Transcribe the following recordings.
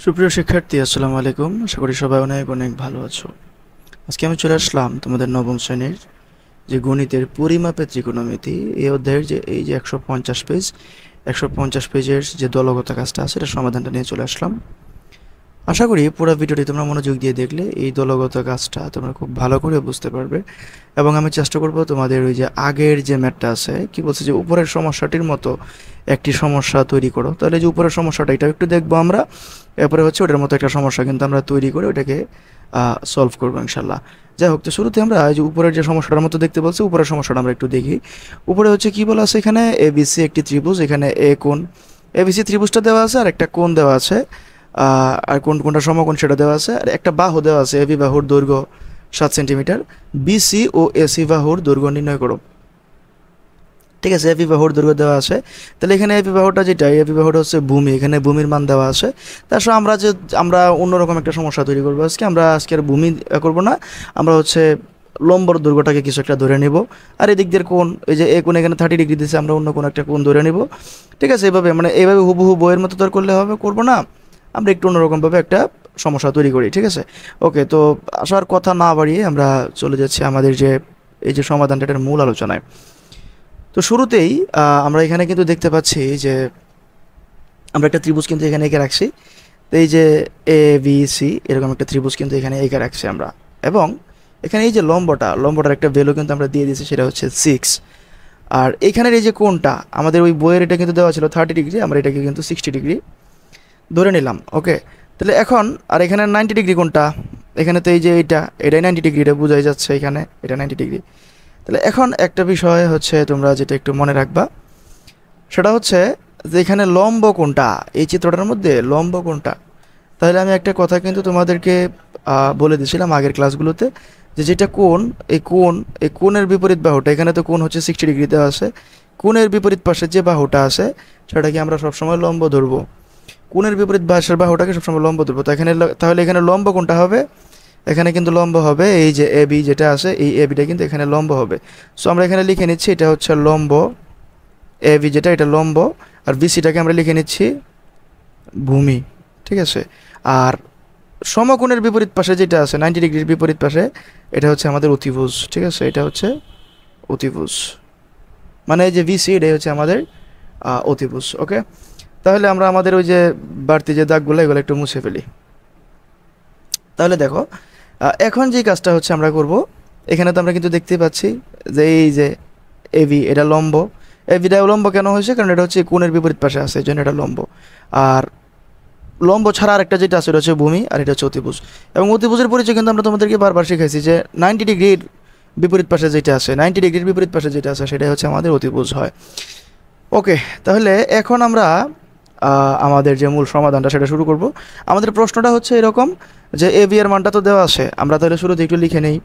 সুপ্রিয় শিক্ষার্থী, আসসালামু আলাইকুম। আশা করি সবাই অনেক অনেক ভালো আছো। আজকে আমি চলে আসলাম তোমাদের নবম শ্রেণীর যে গণিতের পরিমাপের ত্রিকোণমিতি এই অধ্যায়ের যে 150 পেজের যে দলগত কাজটা আছে এটা সমাধানটা নিয়ে চলে আসলাম। আশা করি পুরো ভিডিওটি তোমরা মনোযোগ দিয়ে দেখলে এই দলগত কাজটা তোমরা খুব ভালো করে বুঝতে পারবে। এবং আমি চেষ্টা করব তোমাদের ওই যে আগের যে ম্যাথটা আছে, কি বলছে যে উপরের সমস্যাটির মতো একটি সমস্যা তৈরি করো। তাহলে যে উপরের সমস্যাটা এটা একটু দেখবো আমরা, এরপরে হচ্ছে ওটার মতো একটা সমস্যা কিন্তু আমরা তৈরি করে ওটাকে সলভ করবো ইনশাল্লাহ। যাই হোক, তো শুরুতে আমরা এই যে উপরের যে সমস্যাটার মতো দেখতে বলছি, উপরের সমস্যাটা আমরা একটু দেখি। উপরে হচ্ছে কি বলা আছে, এখানে এবিসি একটি ত্রিভুজ, এখানে এ কোণ, এবিসি ত্রিভুজটা দেওয়া আছে আর একটা কোণ দেওয়া আছে, আর কোনটা সমকোণ সেটা দেওয়া আছে, আর একটা বাহু দেওয়া আছে, এবি বাহুর দৈর্ঘ্য 7 সেন্টিমিটার। বিসি ও এসি বাহুর দৈর্ঘ্য নির্ণয় করো। ঠিক আছে, এবি বাহুর দৈর্ঘ্য দেওয়া আছে। তাহলে এখানে এবি বাহুটা যেটা, এবি বাহুটা হচ্ছে ভূমি, এখানে ভূমির মান দেওয়া আছে। তার সঙ্গে আমরা অন্যরকম একটা সমস্যা তৈরি করবো আজকে। আজকে আর ভূমি করবো না, আমরা হচ্ছে লম্বর দৈর্ঘ্যটাকে কিছু একটা ধরে নিব। আর এদিক দিয়ে কোণ, এই যে এ কোণ এখানে 30 ডিগ্রি দিচ্ছে, আমরা অন্য কোনো একটা কোণ ধরে নিব। ঠিক আছে, এইভাবে হুবহু বইয়ের মতো তো আর করলে হবে, করবো না। আমরা একটু অন্যরকমভাবে একটা সমস্যা তৈরি করি। ঠিক আছে, ওকে। তো আসার কথা না বাড়িয়ে আমরা চলে যাচ্ছি আমাদের যে এই যে সমাধানটা, এটার মূল আলোচনায়। তো শুরুতেই আমরা এখানে কিন্তু দেখতে পাচ্ছি যে আমরা একটা ত্রিভুজ কিন্তু এখানে এঁকে রাখছি। তো এই যে এ বি সি এরকম একটা ত্রিভুজ কিন্তু এখানে এঁকে রাখছি আমরা। এবং এখানে এই যে লম্বটার একটা ভ্যালু কিন্তু আমরা দিয়ে দিয়েছি, সেটা হচ্ছে 6। আর এখানের এই যে কোণটা, আমাদের ওই বইয়ের এটা কিন্তু দেওয়া ছিল 30 ডিগ্রি, আমরা এটাকে কিন্তু 60 ডিগ্রি ধরে নিলাম। ওকে, তাহলে এখন আর এখানে 90 ডিগ্রি কোণটা, এখানে তো এই যে এটাই 90 ডিগ্রি, এটা বোঝাই যাচ্ছে এখানে এটা 90 ডিগ্রি। তাহলে এখন একটা বিষয় হচ্ছে তোমরা যেটা একটু মনে রাখবা, সেটা হচ্ছে যে এখানে লম্ব কোণটা, এই চিত্রটার মধ্যে লম্ব কোণটা। তাহলে আমি একটা কথা কিন্তু তোমাদেরকে বলে দিয়েছিলাম আগের ক্লাসগুলোতে, যে যেটা কোণ, এই কোণের বিপরীত বাহুটা, এখানে তো কোণ হচ্ছে 60 ডিগ্রি দেওয়া আছে, কোণের বিপরীত পাশে যে বাহুটা আছে সেটাকে আমরা সবসময় লম্ব ধরবো। কোণের বিপরীত পাশের বাহুটাকে সবসময় লম্ব ধরবো। তো তাহলে এখানে লম্ব কোণটা হবে, এখানে কিন্তু লম্ব হবে এই যে এ বি যেটা আছে, এই এ বিটা কিন্তু এখানে লম্ব হবে। সো আমরা এখানে লিখে নিচ্ছি এটা হচ্ছে লম্ব, এ বি যেটা এটা লম্ব, আর বিসিটাকে আমরা লিখে নিচ্ছি ভূমি। ঠিক আছে, আর সমকোণের বিপরীত পাশে যেটা আছে 90 ডিগ্রির বিপরীত পাশে, এটা হচ্ছে আমাদের অতিভুজ। ঠিক আছে, এটা হচ্ছে অতিভুজ, মানে এই যে বিসি এটাই হচ্ছে আমাদের অতিভুজ। ওকে, তাহলে আমরা আমাদের ওই যে বাড়তি যে দাগগুলো এগুলো একটু মুছে ফেলি। তাহলে দেখো, এখন যে কাজটা হচ্ছে আমরা করব, এখানে তো আমরা কিন্তু দেখতেই পাচ্ছি যে এই যে এবি এটা লম্ব। এবিটা লম্ব কেন হয়েছে, কারণ এটা হচ্ছে কোণের বিপরীত পাশে আছে, এই জন্য এটা লম্ব। আর লম্ব ছাড়া আরেকটা যেটা আছে এটা হচ্ছে ভূমি, আর এটা হচ্ছে অতিভুজ। এবং অতিভুজের পরিচয় কিন্তু আমরা তোমাদেরকে বারবার শিখাইছি যে 90 ডিগ্রির বিপরীত পাশে যেটা আছে, 90 ডিগ্রির বিপরীত পাশে যেটা আছে সেটাই হচ্ছে আমাদের অতিভুজ হয়। ওকে, তাহলে এখন আমরা আমাদের যে মূল সমাধানটা সেটা শুরু করব। আমাদের প্রশ্নটা হচ্ছে এরকম যে এ বি এর মানটা তো দেওয়া আছে, আমরা তাহলে শুরুতে একটু লিখে নেই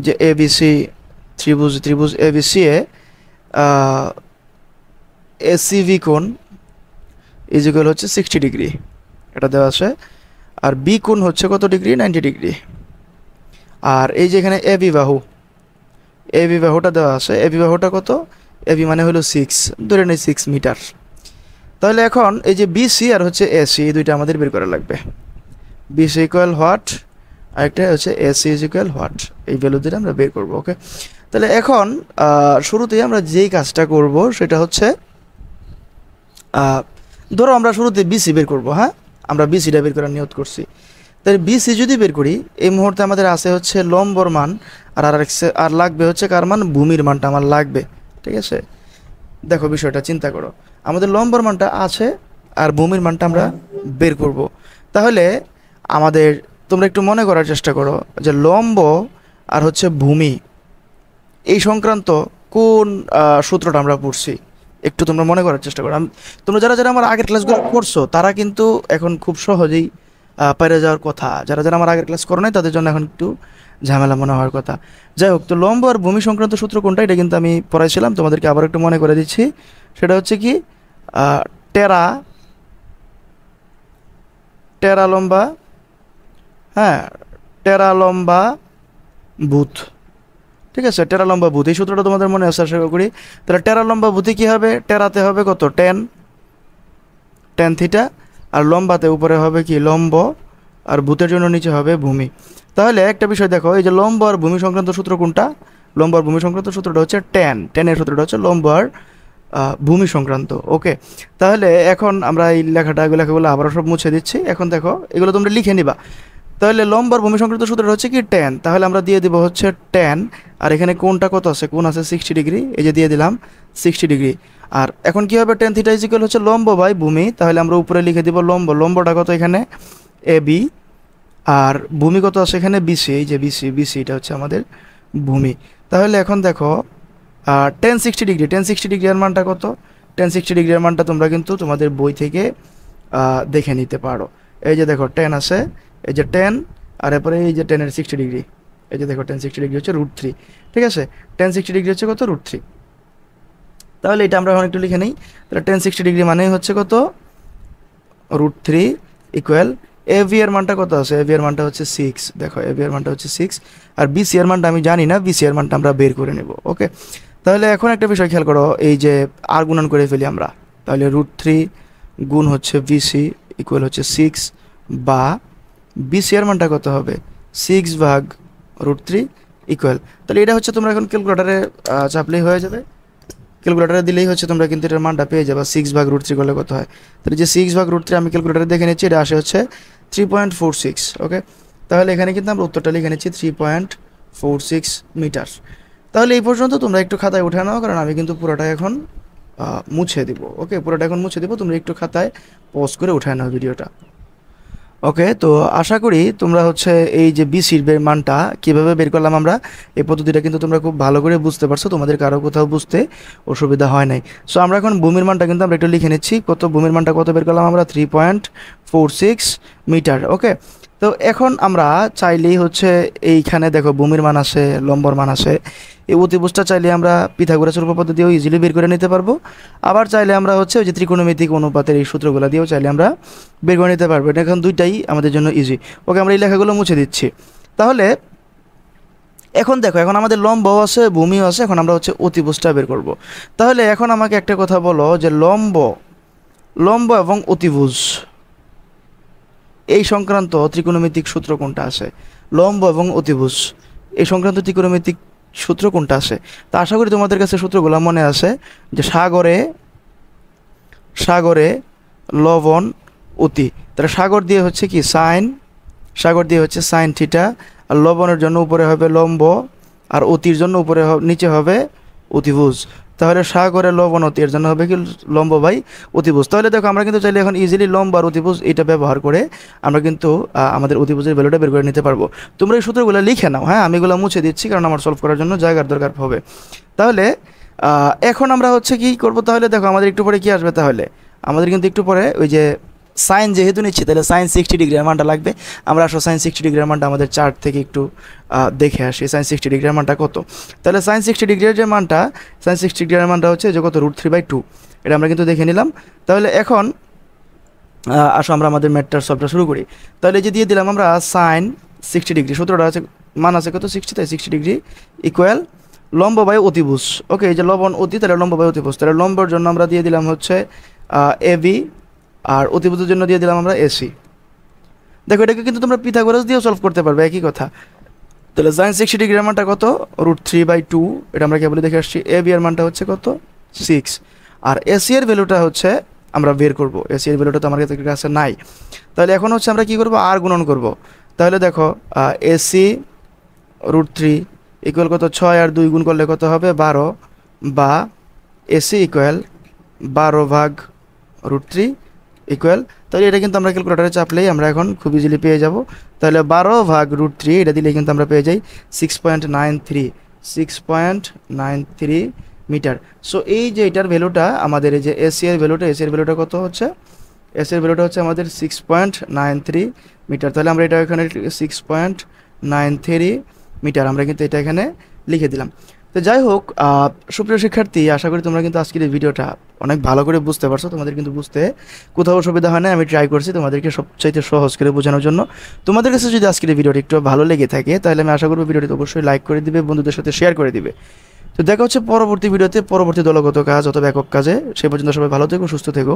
যে এ বি সি ত্রিভুজ এ বি সি এ এসিভি কোণ ইজিক্যাল হচ্ছে 60 ডিগ্রি, এটা দেওয়া আছে। আর বি কোণ হচ্ছে কত ডিগ্রি, 90 ডিগ্রি। আর এই যে এখানে এ বি বাহুটা দেওয়া আছে, এ বি বাহুটা কত, এ বি মানে হলো 6, ধরে নেই 6 মিটার। তাহলে এখন এই যে বিসি আর হচ্ছে এসি এই দুইটা আমাদের বের করা লাগবে। বিসি ইকুয়াল হোয়াট, আরেকটা হচ্ছে এসি ইজ ইকুয়াল হোয়াট, এই ভ্যালু দিয়ে আমরা বের করবো। ওকে, তাহলে এখন শুরুতেই আমরা যেই কাজটা করব সেটা হচ্ছে ধরো আমরা শুরুতে বিসি বের করব। হ্যাঁ, আমরা বিসিটা বের করার নিয়ত করছি। তাহলে বিসি যদি বের করি, এই মুহূর্তে আমাদের আছে হচ্ছে লম্বর মান, আর লাগবে হচ্ছে কার মান, ভূমির মানটা আমার লাগবে। ঠিক আছে, দেখো বিষয়টা চিন্তা করো, আমাদের লম্বর মানটা আছে আর ভূমির মানটা আমরা বের করব। তাহলে আমাদের, তোমরা একটু মনে করার চেষ্টা করো যে লম্ব আর হচ্ছে ভূমি এই সংক্রান্ত কোন সূত্রটা আমরা পড়ছি, একটু তোমরা মনে করার চেষ্টা করো। তোমরা যারা যারা আমার আগের ক্লাসগুলো করছো তারা কিন্তু এখন খুব সহজেই পেরে যাওয়ার কথা, যারা যারা আমার আগের ক্লাস করো নাই তাদের জন্য এখন একটু ঝামেলা মনে হওয়ার কথা। যাই হোক, তো লম্ব আর ভূমি সংক্রান্ত সূত্র কোনটা এটা কিন্তু আমি পড়াইছিলাম, তোমাদেরকে আবার একটু মনে করে দিচ্ছি। সেটা হচ্ছে কি, টেরা টেরা লম্বা, হ্যাঁ, টেরা লম্বা ভূত। ঠিক আছে, টেরা লম্বা ভূত, এই সূত্রটা তোমাদের মনে আছে আশা করি। তাহলে টেরা লম্বা ভূতি কী হবে, টেরাতে হবে কত, টেন থিটা, আর লম্বাতে উপরে হবে কি লম্ব, আর ভূতের জন্য নিচে হবে ভূমি। তাহলে একটা বিষয় দেখো, এই যে লম্ব আর ভূমি সংক্রান্ত সূত্র কোনটা? লম্ব আর ভূমি সংক্রান্ত সূত্রটা হচ্ছে টেনের সূত্রটা হচ্ছে লম্ব আর ভূমি সংক্রান্ত। ওকে, তাহলে এখন আমরা এই লেখাগুলো আবারও সব মুছে দিচ্ছি। এখন দেখো এগুলো তোমরা লিখে নিবা। তাহলে লম্ব আর ভূমি সংক্রান্ত সূত্রটা হচ্ছে কি টেন, তাহলে আমরা দিয়ে দিব হচ্ছে টেন, আর এখানে কোণটা কত আছে? কোণ আছে 60 ডিগ্রি, এই যে দিয়ে দিলাম 60 ডিগ্রি। আর এখন কি হবে? টেন থিটা ইজিক্যাল হচ্ছে লম্ব বাই ভূমি, তাহলে আমরা উপরে লিখে দিব লম্ব, লম্বটা কত এখানে এ বি, আর ভূমি কত আছে এখানে বিসি, এই যে বিসি এটা হচ্ছে আমাদের ভূমি। তাহলে এখন দেখো 1060 ডিগ্রি, 1060 ডিগ্রির মানটা কত? 1060 ডিগ্রির মানটা তোমরা কিন্তু তোমাদের বই থেকে দেখে নিতে পারো। এই যে দেখো 10 আছে, এই যে 10, আর এরপরে এই যে 10 এর 60 ডিগ্রি, এই যে দেখো 1060 ডিগ্রি হচ্ছে √3। ঠিক আছে, 1060 ডিগ্রি হচ্ছে কত? √3। তাহলে এটা আমরা এখন একটু লিখে নিই। তাহলে 1060 ডিগ্রি মানে হচ্ছে কত? √3 ইকুয়াল এভি এর মানটা কত আছে? এভি এর মানটা হচ্ছে 6। দেখো এভি এর মানটা হচ্ছে 6, আর বিসি এর মানটা আমি জানি না, বিসি এর মানটা আমরা বের করে নেব। ওকে, তাহলে এখন একটা বিষয় খেয়াল করো, এই যে আর গুণন করে ফেলি আমরা, তাহলে √3 গুণ হচ্ছে বিসি ইকুয়াল হচ্ছে 6, বা বিসি এর মানটা কত হবে? 6 ভাগ √3 ইকুয়াল, তাহলে এটা হচ্ছে তোমরা এখন ক্যালকুলেটারে চাপলেই হয়ে যাবে, ক্যালকুলেটারে দিলেই হচ্ছে তোমরা কিন্তু এটার মানটা পেয়ে যাবে। 6 ভাগ √3 করলে কত হয়? তাহলে যে 6 ভাগ √3 আমি ক্যালকুলেটারে দেখে নিচ্ছি, এটা আসে হচ্ছে 3.46। ওকে, তাহলে এখানে কিন্তু আমরা উত্তরটা লিখে নিচ্ছি 3.46 মিটার। তাহলে এই পর্যন্ত তোমরা একটু খাতায় উঠে নাও, কারণ আমি কিন্তু পুরোটা এখন মুছে দিব। ওকে, পুরোটা এখন মুছে দিব, তোমরা একটু খাতায় পজ করে উঠে নাও ভিডিওটা। ওকে, তো আশা করি তোমরা হচ্ছে এই যে বিসির মানটা কীভাবে বের করলাম আমরা, এই পদ্ধতিটা কিন্তু তোমরা খুব ভালো করে বুঝতে পারছো, তোমাদের কারো কোথাও বুঝতে অসুবিধা হয় নাই। সো আমরা এখন ভূমির মানটা কিন্তু আমরা একটু লিখে নিচ্ছি। কত ভূমির মানটা কত বের করলাম আমরা? 3.46 মিটার। ওকে, তো এখন আমরা চাইলেই হচ্ছে এইখানে দেখো ভূমির মান আছে, লম্বর মান আছে, এই অতিভুজটা চাইলে আমরা পিথাগোরাসের উপপাদ্য দিয়েও ইজিলি বের করে নিতে পারবো। আবার চাইলে আমরা হচ্ছে ওই যে ত্রিকোণমিতিক অনুপাতের এই সূত্রগুলো দিয়েও চাইলে আমরা বের করে নিতে পারবো। এটা এখন দুইটাই আমাদের জন্য ইজি। ওকে, আমরা এই লেখাগুলো মুছে দিচ্ছি। তাহলে এখন দেখো, এখন আমাদের লম্বও আছে, ভূমিও আছে, এখন আমরা হচ্ছে অতিভুজটা বের করব। তাহলে এখন আমাকে একটা কথা বলো যে লম্ব এবং অতিভুজ এই সংক্রান্ত ত্রিকোণমিতিক সূত্র কোনটা আছে? লম্ব এবং অতিভুজ এই সংক্রান্ত ত্রিকোণমিতিক সূত্র কোনটা আছে? তা আশা করি তোমাদের কাছে সূত্রগুলো মনে আছে, যে সাগরে লবণ অতি, তাহলে সাগর দিয়ে হচ্ছে কি সাইন থিটা, আর লবণের জন্য উপরে হবে লম্ব, আর অতির জন্য নিচে হবে অতিভুজ। তাহলে সাগরে লবণ অতি এর জন্য হবে কি লম্ব বাই অতিভুজ। তাহলে দেখো আমরা কিন্তু চাইলে এখন ইজিলি লম্ব আর অতিভুজ এটা ব্যবহার করে আমরা কিন্তু আমাদের অতিভুজের ভ্যালুটা বের করে নিতে পারবো। তোমরা এই সূত্রগুলো লিখে নাও। হ্যাঁ, আমি এগুলো মুছে দিচ্ছি কারণ আমার সলভ করার জন্য জায়গার দরকার হবে। তাহলে এখন আমরা হচ্ছে কি করব? তাহলে দেখো আমাদের একটু পরে কি আসবে? তাহলে আমাদের কিন্তু একটু পরে ওই যে সাইন যেহেতু নিচ্ছি, তাহলে সাইন 60 ডিগ্রির মানটা লাগবে। আমরা আসলে সাইন 60 ডিগ্রির মানটা আমাদের চার্ট থেকে একটু দেখে আসি, সাইন 60 ডিগ্রির মানটা কত। তাহলে সাইন 60 ডিগ্রির যে মানটা, সাইন 60 ডিগ্রির মানটা হচ্ছে যে কত? √3/2। এটা আমরা কিন্তু দেখে নিলাম। তাহলে এখন আসো আমরা আমাদের ম্যাথটার সলভটা শুরু করি। তাহলে যে দিয়ে দিলাম আমরা সাইন 60 ডিগ্রি, সূত্রটা আছে, মান আছে কত? 60, তাই 60 ডিগ্রি ইকুয়াল লম্ব বাই অতিভুজ। ওকে, এই যে লবণ অতি, তাহলে লম্ব বাই অতিভুজ। তাহলে লম্বর জন্য আমরা দিয়ে দিলাম হচ্ছে এবি, আর অতিভুজের জন্য দিয়ে দিলাম আমরা এসি। দেখো এটাকে কিন্তু তোমরা পিথাগোরাস দিয়েও সলভ করতে পারবে, একই কথা। তাহলে সাইন 60 ডিগ্রির মানটা কত? √3/2, এটা আমরা কেবলই দেখে আসছি। এবি এর মানটা হচ্ছে কত? 6, আর এসি এর ভ্যালুটা হচ্ছে আমরা বের করব। এসি এর ভ্যালুটা তো আমার কাছে নাই। তাহলে এখন হচ্ছে আমরা কি করব? আর গুণন করব। তাহলে দেখো এসি √3 ইকুয়াল কত? 6 আর 2 গুণ করলে কত হবে? 12, বা এসি ইকুয়াল 12 ভাগ √3 ইকুয়াল, তাহলে এটা কিন্তু আমরা ক্যালকুলেটারে চাপলেই আমরা এখন খুব ইজিলি পেয়ে যাব। তাহলে 12 ভাগ √3 এটা দিলে কিন্তু আমরা পেয়ে যাই 6.93 মিটার। সো এই যে এটার ভ্যালুটা আমাদের, এই যে এসি এর ভ্যালুটা কত হচ্ছে? এসি এর ভ্যালুটা হচ্ছে আমাদের 6.93 মিটার। তাহলে আমরা এটা এখানে 6.93 মিটার আমরা কিন্তু এটা এখানে লিখে দিলাম। তো যাই হোক, সুপ্রিয় শিক্ষার্থী, আশা করি তোমরা কিন্তু আজকের এই ভিডিওটা অনেক ভালো করে বুঝতে পারছো। তোমাদের কিন্তু বুঝতে কোথাও অসুবিধা হয় না, আমি ট্রাই করছি তোমাদেরকে সবচাইতে সহজ করে বোঝানোর জন্য। তোমাদের কাছে যদি আজকের এই ভিডিওটি একটু ভালো লেগে থাকে, তাহলে আমি আশা করব ভিডিওটি অবশ্যই লাইক করে দিবে, বন্ধুদের সাথে শেয়ার করে দিবে। তো দেখা হচ্ছে পরবর্তী ভিডিওতে, পরবর্তী দলগত কাজ অথবা একক কাজে। সে পর্যন্ত সবাই ভালো থেকো, সুস্থ থেকো।